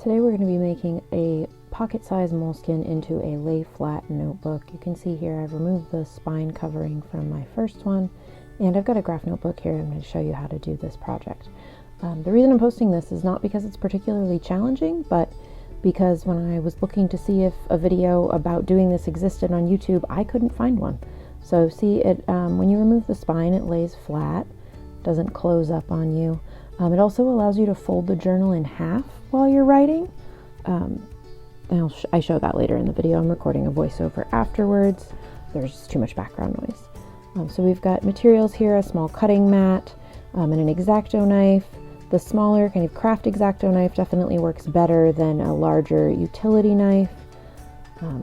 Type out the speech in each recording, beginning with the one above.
Today we're going to be making a pocket-sized Moleskine into a lay-flat notebook. You can see here I've removed the spine covering from my first one, and I've got a graph notebook here. I'm going to show you how to do this project. The reason I'm posting this is not because it's particularly challenging, but because when I was looking to see if a video about doing this existed on YouTube, I couldn't find one. So see, when you remove the spine, it lays flat, doesn't close up on you. It also allows you to fold the journal in half while you're writing. I show that later in the video. I'm recording a voiceover afterwards. There's too much background noise. So we've got materials here, a small cutting mat, and an X-Acto knife. The smaller kind of craft X-Acto knife definitely works better than a larger utility knife.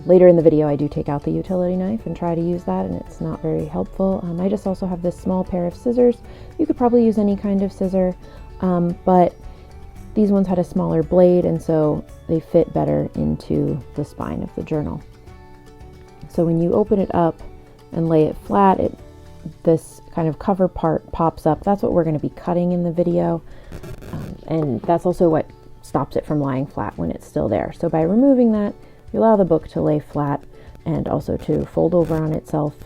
Later in the video I do take out the utility knife and try to use that, and it's not very helpful. I just also have this small pair of scissors. You could probably use any kind of scissor, but these ones had a smaller blade, and so they fit better into the spine of the journal. So when you open it up and lay it flat, this kind of cover part pops up. That's what we're going to be cutting in the video, and that's also what stops it from lying flat when it's still there. So by removing that, you allow the book to lay flat and also to fold over on itself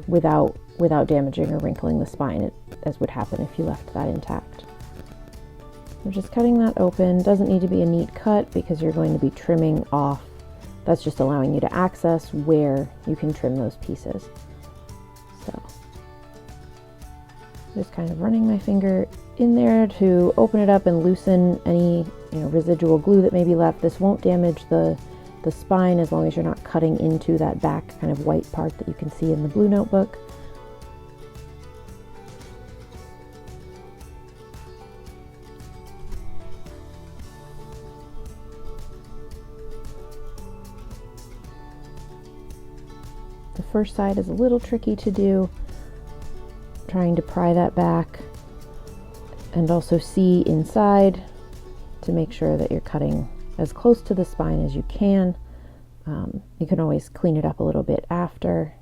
without damaging or wrinkling the spine, as would happen if you left that intact. We're just cutting that open. Doesn't need to be a neat cut because you're going to be trimming off. That's just allowing you to access where you can trim those pieces. So just kind of running my finger in there to open it up and loosen any residual glue that may be left. This won't damage the spine as long as you're not cutting into that back kind of white part that you can see in the blue notebook. The first side is a little tricky to do, trying to pry that back and also see inside to make sure that you're cutting as close to the spine as you can. You can always clean it up a little bit after.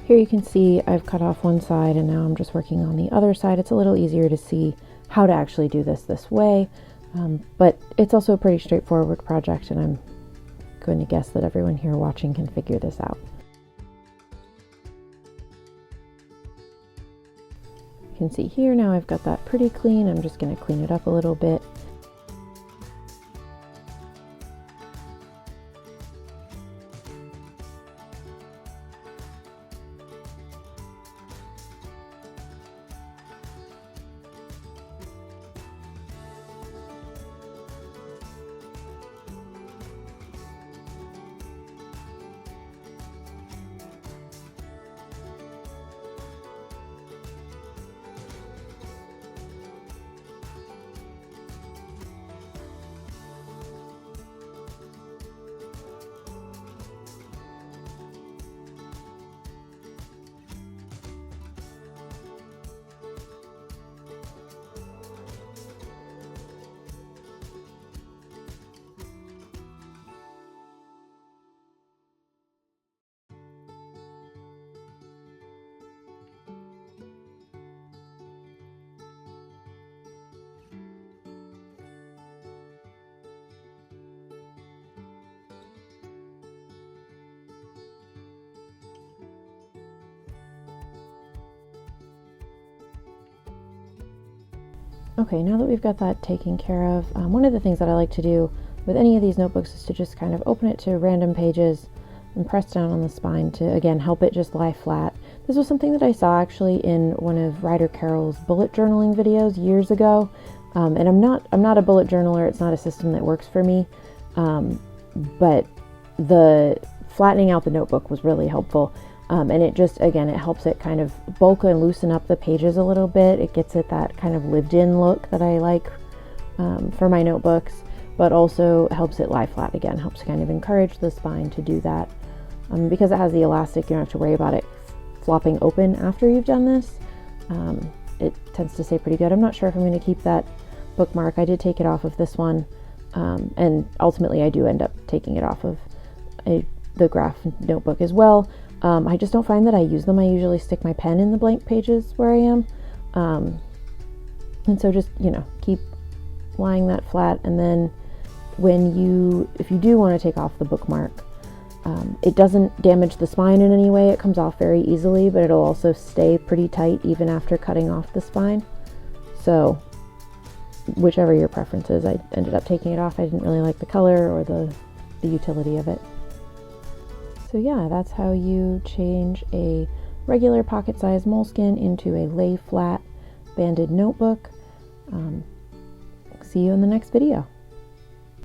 Here you can see I've cut off one side and now I'm just working on the other side. It's a little easier to see how to actually do this way, but it's also a pretty straightforward project, and I'm going to guess that everyone here watching can figure this out. You can see here now I've got that pretty clean. I'm just going to clean it up a little bit. Okay, now that we've got that taken care of, one of the things that I like to do with any of these notebooks is to just kind of open it to random pages and press down on the spine to, again, help it just lie flat. This was something that I saw actually in one of Ryder Carroll's bullet journaling videos years ago. And I'm not a bullet journaler. It's not a system that works for me. But the flattening out the notebook was really helpful. And it just, again, it helps it kind of bulk and loosen up the pages a little bit. It gets it that kind of lived-in look that I like for my notebooks, but also helps it lie flat again, helps kind of encourage the spine to do that. Because it has the elastic, you don't have to worry about it flopping open after you've done this. It tends to stay pretty good. I'm not sure if I'm going to keep that bookmark. I did take it off of this one, and ultimately I do end up taking it off of the graph notebook as well. I just don't find that I use them. I usually stick my pen in the blank pages where I am. And so just, keep lying that flat. And then if you do want to take off the bookmark, it doesn't damage the spine in any way. It comes off very easily, but it'll also stay pretty tight even after cutting off the spine. So whichever your preference is, I ended up taking it off. I didn't really like the color or the utility of it. So yeah, that's how you change a regular pocket-sized Moleskine into a lay flat banded notebook. See you in the next video.